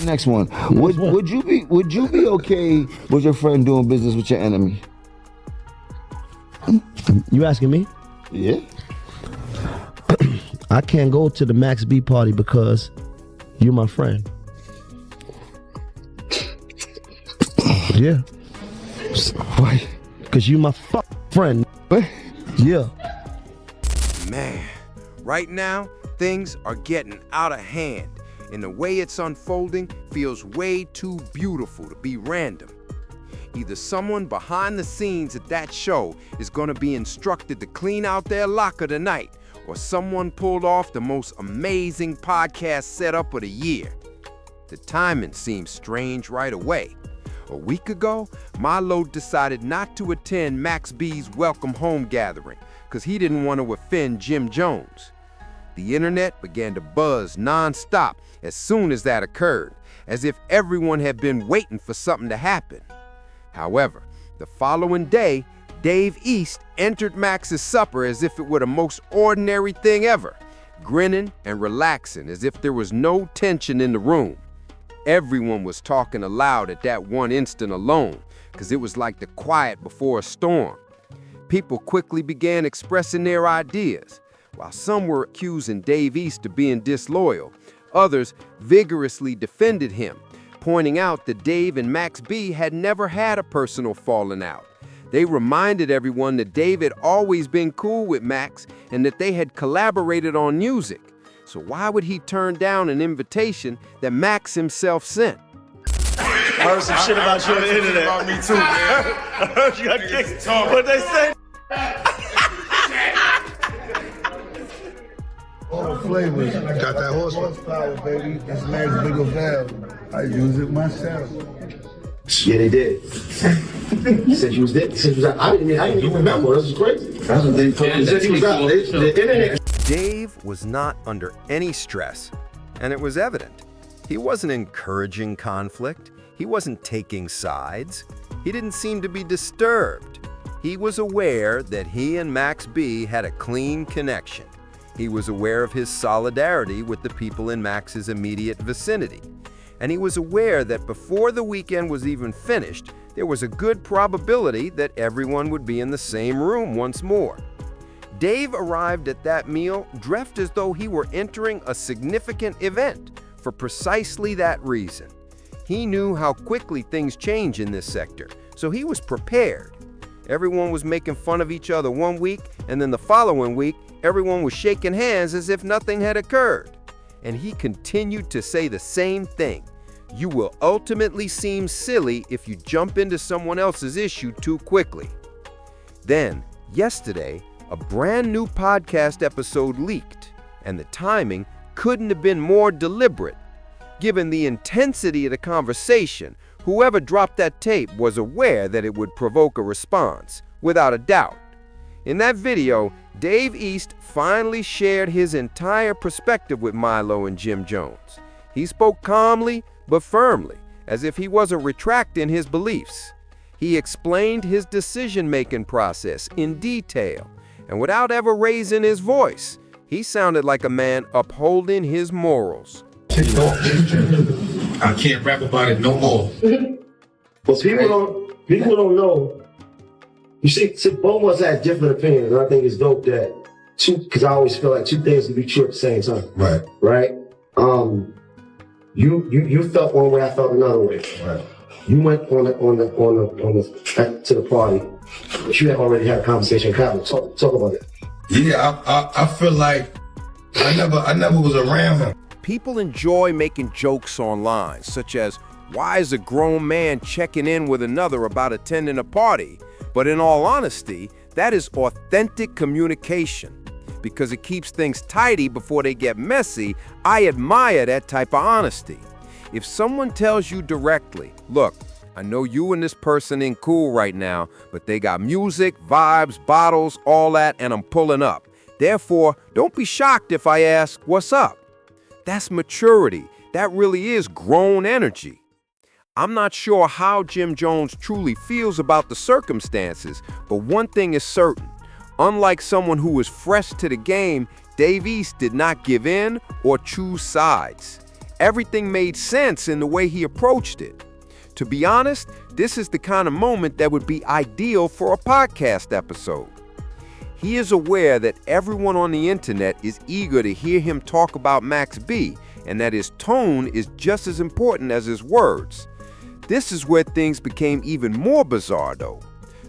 next one. Would you be okay with your friend doing business with your enemy? You asking me? Yeah. I can't go to the Max B party because you're my friend. Yeah. Why? Because you my friend. What? Yeah. Man, right now, things are getting out of hand, and the way it's unfolding feels way too beautiful to be random. Either someone behind the scenes at that show is going to be instructed to clean out their locker tonight, or someone pulled off the most amazing podcast setup of the year. The timing seems strange right away. A week ago, Milo decided not to attend Max B's welcome home gathering because he didn't want to offend Jim Jones. The internet began to buzz nonstop as soon as that occurred, as if everyone had been waiting for something to happen. However, the following day, Dave East entered Max's supper as if it were the most ordinary thing ever, grinning and relaxing as if there was no tension in the room. Everyone was talking aloud at that one instant alone, because it was like the quiet before a storm. People quickly began expressing their ideas. While some were accusing Dave East of being disloyal, others vigorously defended him, pointing out that Dave and Max B had never had a personal falling out. They reminded everyone that Dave had always been cool with Max and that they had collaborated on music. So why would he turn down an invitation that Max himself sent? I heard some shit about you on the internet. About me too, man. I heard you got kicked. What they say? All flavors. Got that horsepower, baby. This man's bigger valve. I use it myself. Yeah, they did. He said you was there. He said you was out. I didn't even remember. This was crazy. That's what they told me. He said he was out. The internet. Dave was not under any stress, and it was evident. He wasn't encouraging conflict. He wasn't taking sides. He didn't seem to be disturbed. He was aware that he and Max B had a clean connection. He was aware of his solidarity with the people in Max's immediate vicinity. And he was aware that before the weekend was even finished, there was a good probability that everyone would be in the same room once more. Dave arrived at that meal dressed as though he were entering a significant event for precisely that reason. He knew how quickly things change in this sector, so he was prepared. Everyone was making fun of each other one week, and then the following week, everyone was shaking hands as if nothing had occurred. And he continued to say the same thing. You will ultimately seem silly if you jump into someone else's issue too quickly. Then, yesterday, a brand new podcast episode leaked, and the timing couldn't have been more deliberate. Given the intensity of the conversation, whoever dropped that tape was aware that it would provoke a response, without a doubt. In that video, Dave East finally shared his entire perspective with Milo and Jim Jones. He spoke calmly but firmly, as if he wasn't retracting his beliefs. He explained his decision-making process in detail, and without ever raising his voice, he sounded like a man upholding his morals. I can't rap about it no more. But people don't know. You see, both of us had different opinions, and I think it's dope that because I always feel like two things can be true at the same time. Right. Right? You felt one way, I felt another way. Right. You went to the party, but you had already had a conversation. Talk about it. Yeah, I feel like I never was around him. People enjoy making jokes online, such as, why is a grown man checking in with another about attending a party? But in all honesty, that is authentic communication. Because it keeps things tidy before they get messy, I admire that type of honesty. If someone tells you directly, look, I know you and this person ain't cool right now, but they got music, vibes, bottles, all that, and I'm pulling up. Therefore, don't be shocked if I ask, what's up? That's maturity. That really is grown energy. I'm not sure how Jim Jones truly feels about the circumstances, but one thing is certain. Unlike someone who was fresh to the game, Dave East did not give in or choose sides. Everything made sense in the way he approached it. To be honest, this is the kind of moment that would be ideal for a podcast episode. He is aware that everyone on the internet is eager to hear him talk about Max B, and that his tone is just as important as his words. This is where things became even more bizarre, though.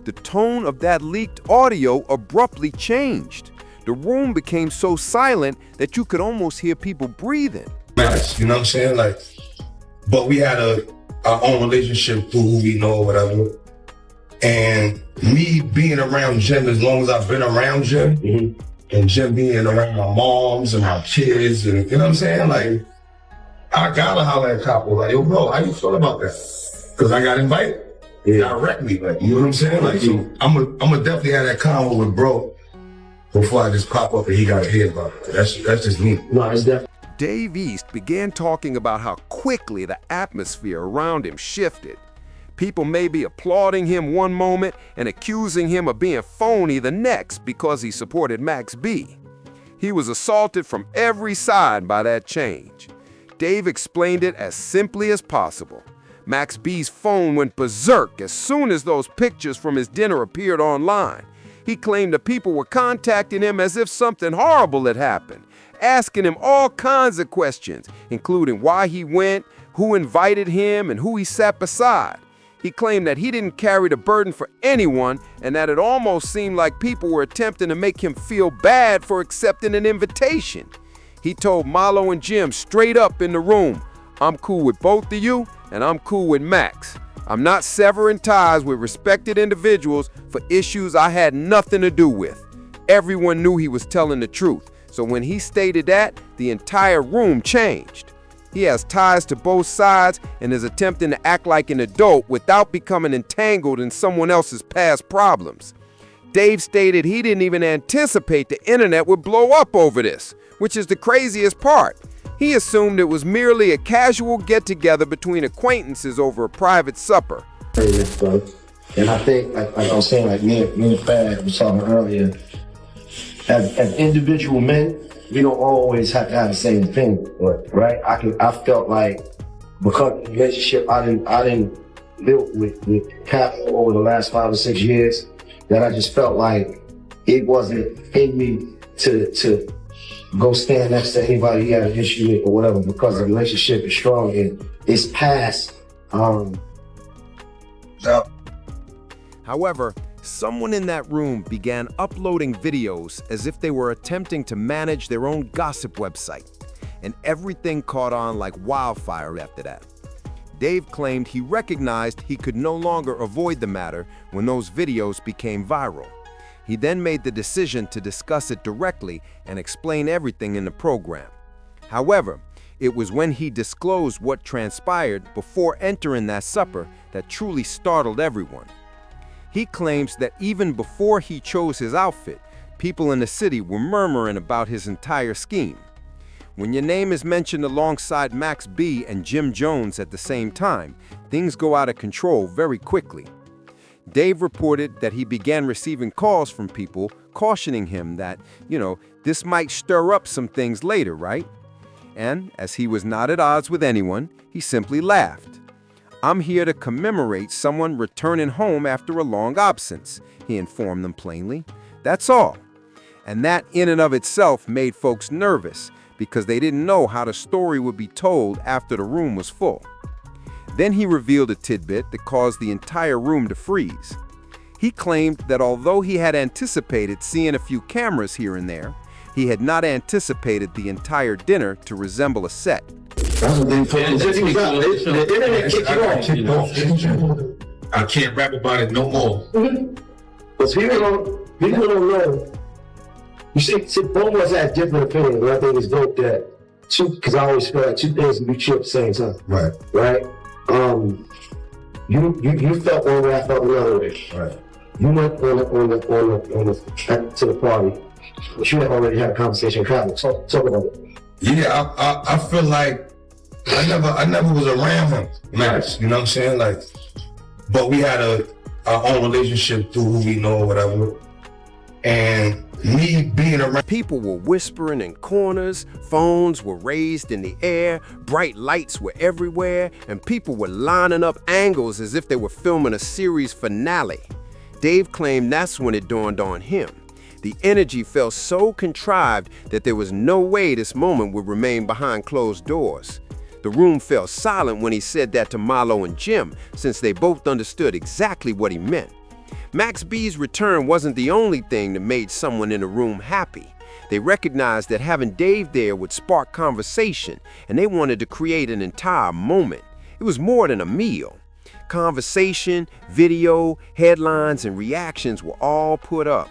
The tone of that leaked audio abruptly changed. The room became so silent that you could almost hear people breathing. Max, you know what I'm saying? Like, but we had our own relationship through who we know or whatever. And me being around Jim as long as I've been around Jim, and Jim being around my moms and my kids, and you know what I'm saying? Like, I gotta holler at Capo, like, yo, bro, how you feel about that? Because I got invited directly, like, you know what I'm saying? Like, so I'm gonna definitely have that convo with bro before I just pop up and he gotta hear about it. That's just me. No, it's definitely. Dave East began talking about how quickly the atmosphere around him shifted. People may be applauding him one moment and accusing him of being phony the next because he supported Max B. He was assaulted from every side by that change. Dave explained it as simply as possible. Max B's phone went berserk as soon as those pictures from his dinner appeared online. He claimed that people were contacting him as if something horrible had happened, asking him all kinds of questions, including why he went, who invited him, and who he sat beside. He claimed that he didn't carry the burden for anyone and that it almost seemed like people were attempting to make him feel bad for accepting an invitation. He told Malo and Jim straight up in the room, "I'm cool with both of you and I'm cool with Max. I'm not severing ties with respected individuals for issues I had nothing to do with." Everyone knew he was telling the truth, so when he stated that, the entire room changed. He has ties to both sides and is attempting to act like an adult without becoming entangled in someone else's past problems. Dave stated he didn't even anticipate the internet would blow up over this, which is the craziest part. He assumed it was merely a casual get-together between acquaintances over a private supper. And I think, like I was saying, like me and Fad was talking earlier, as individual men, we don't always have to have the same opinion, right? I felt like because of the relationship I didn't build with Cap over the last 5 or 6 years, that I just felt like it wasn't in me to go stand next to anybody he had an issue with or whatever, because the relationship is strong and it's past. However, someone in that room began uploading videos as if they were attempting to manage their own gossip website, and everything caught on like wildfire after that. Dave claimed he recognized he could no longer avoid the matter when those videos became viral. He then made the decision to discuss it directly and explain everything in the program. However, it was when he disclosed what transpired before entering that supper that truly startled everyone. He claims that even before he chose his outfit, people in the city were murmuring about his entire scheme. When your name is mentioned alongside Max B and Jim Jones at the same time, things go out of control very quickly. Dave reported that he began receiving calls from people cautioning him that, this might stir up some things later, right? And as he was not at odds with anyone, he simply laughed. "I'm here to commemorate someone returning home after a long absence," he informed them plainly. That's all. And that in and of itself made folks nervous because they didn't know how the story would be told after the room was full. Then he revealed a tidbit that caused the entire room to freeze. He claimed that although he had anticipated seeing a few cameras here and there, he had not anticipated the entire dinner to resemble a set. I can't rap about it no more. Because people don't know. You see, both of us have different opinions, but I think it's dope that because I always feel like two things can be true at the same time. Right. Right? You felt one way, I felt another way. Right. You went to the party, but you had already had a conversation with Travis. Talk about it. Yeah, I feel like I never was around him, Max. You know what I'm saying? Like, but we had our own relationship through who we know or whatever. And me being around People were whispering in corners, phones were raised in the air, bright lights were everywhere, and people were lining up angles as if they were filming a series finale. Dave claimed that's when it dawned on him. The energy felt so contrived that there was no way this moment would remain behind closed doors. The room fell silent when he said that to Malo and Jim, since they both understood exactly what he meant. Max B's return wasn't the only thing that made someone in the room happy. They recognized that having Dave there would spark conversation, and they wanted to create an entire moment. It was more than a meal. Conversation, video, headlines, and reactions were all put up.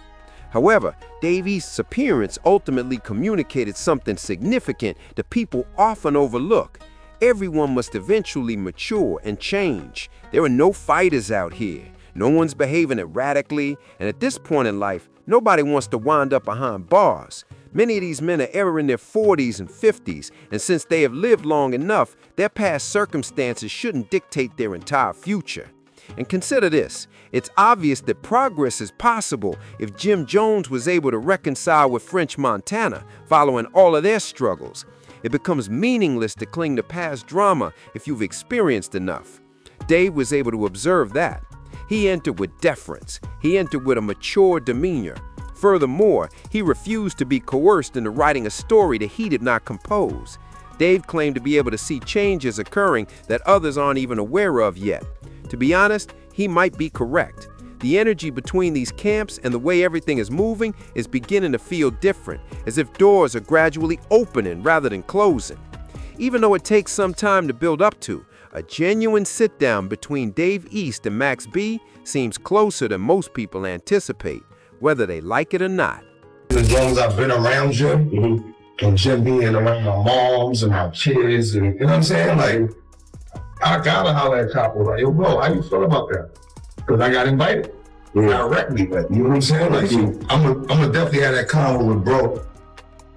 However, Dave East's appearance ultimately communicated something significant that people often overlook. Everyone must eventually mature and change. There are no fighters out here. No one's behaving erratically, and at this point in life, nobody wants to wind up behind bars. Many of these men are ever in their 40s and 50s, and since they have lived long enough, their past circumstances shouldn't dictate their entire future. And consider this, it's obvious that progress is possible if Jim Jones was able to reconcile with French Montana following all of their struggles. It becomes meaningless to cling to past drama if you've experienced enough. Dave was able to observe that. He entered with deference. He entered with a mature demeanor. Furthermore, he refused to be coerced into writing a story that he did not compose. Dave claimed to be able to see changes occurring that others aren't even aware of yet. To be honest, he might be correct. The energy between these camps and the way everything is moving is beginning to feel different, as if doors are gradually opening rather than closing. Even though it takes some time to build up to, a genuine sit-down between Dave East and Max B seems closer than most people anticipate, whether they like it or not. as long as I've been around Jim, and Jim being around my moms and my kids, and you know what I'm saying? Like, I gotta holler at Capo, like, yo, bro, how you feel about that? Because I got invited directly, like, you know what I'm saying? Like, I'm gonna definitely have that convo with bro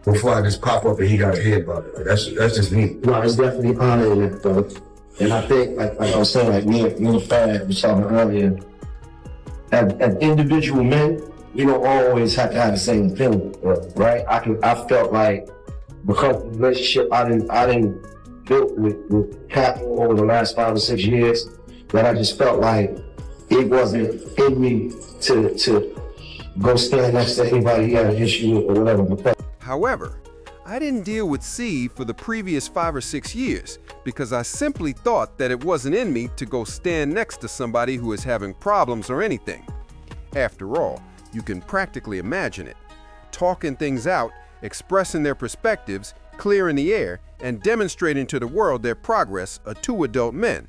before I just pop up and he got to hear about it. Like, that's just me. No, it's definitely honoring though. And I think, like I was saying, like me and Fad was talking earlier, as individual men, we don't always have to have the same feeling, right? I felt like because of the relationship I didn't built with Capo over the last 5 or 6 years, that I just felt like it wasn't in me to go stand next to anybody he had an issue with or whatever. However, I didn't deal with C for the previous 5 or 6 years because I simply thought that it wasn't in me to go stand next to somebody who is having problems or anything. After all, you can practically imagine it. Talking things out, expressing their perspectives, clearing the air, and demonstrating to the world their progress are 2 adult men.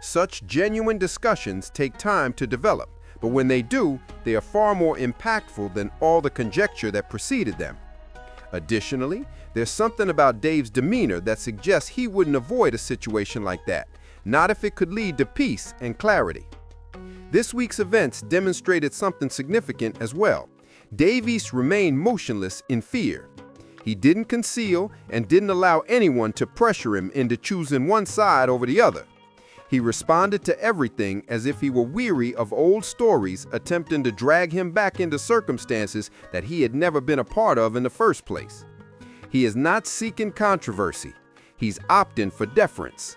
Such genuine discussions take time to develop, but when they do, they are far more impactful than all the conjecture that preceded them. Additionally, there's something about Dave's demeanor that suggests he wouldn't avoid a situation like that, not if it could lead to peace and clarity. This week's events demonstrated something significant as well. Dave East remained motionless in fear. He didn't conceal and didn't allow anyone to pressure him into choosing one side over the other. He responded to everything as if he were weary of old stories attempting to drag him back into circumstances that he had never been a part of in the first place. He is not seeking controversy. He's opting for deference.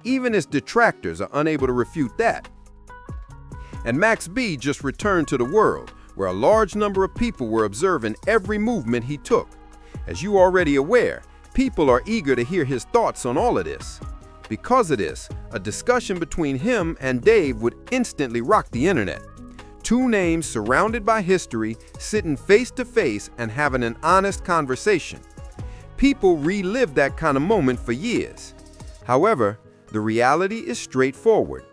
Even his detractors are unable to refute that. And Max B just returned to the world, where a large number of people were observing every movement he took. As you are already aware, people are eager to hear his thoughts on all of this. Because of this, a discussion between him and Dave would instantly rock the internet. 2 names surrounded by history, sitting face to face and having an honest conversation. People relive that kind of moment for years. However, the reality is straightforward.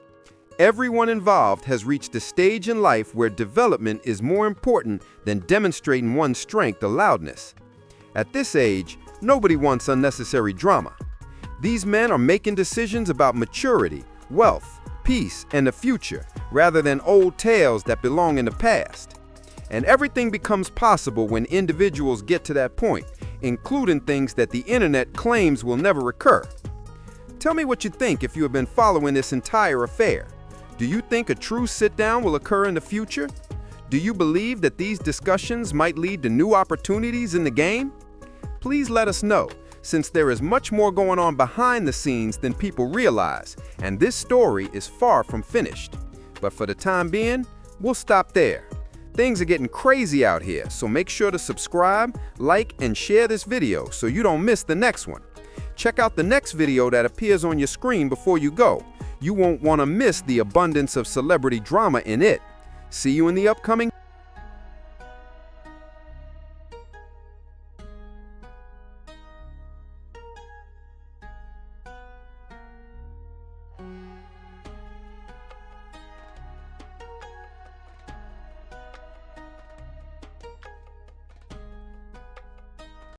Everyone involved has reached a stage in life where development is more important than demonstrating one's strength or loudness. At this age, nobody wants unnecessary drama. These men are making decisions about maturity, wealth, peace, and the future, rather than old tales that belong in the past. And everything becomes possible when individuals get to that point, including things that the internet claims will never occur. Tell me what you think if you have been following this entire affair. Do you think a true sit-down will occur in the future? Do you believe that these discussions might lead to new opportunities in the game? Please let us know, since there is much more going on behind the scenes than people realize, and this story is far from finished. But for the time being, we'll stop there. Things are getting crazy out here, so make sure to subscribe, like, and share this video so you don't miss the next one. Check out the next video that appears on your screen before you go. You won't want to miss the abundance of celebrity drama in it. See you in the upcoming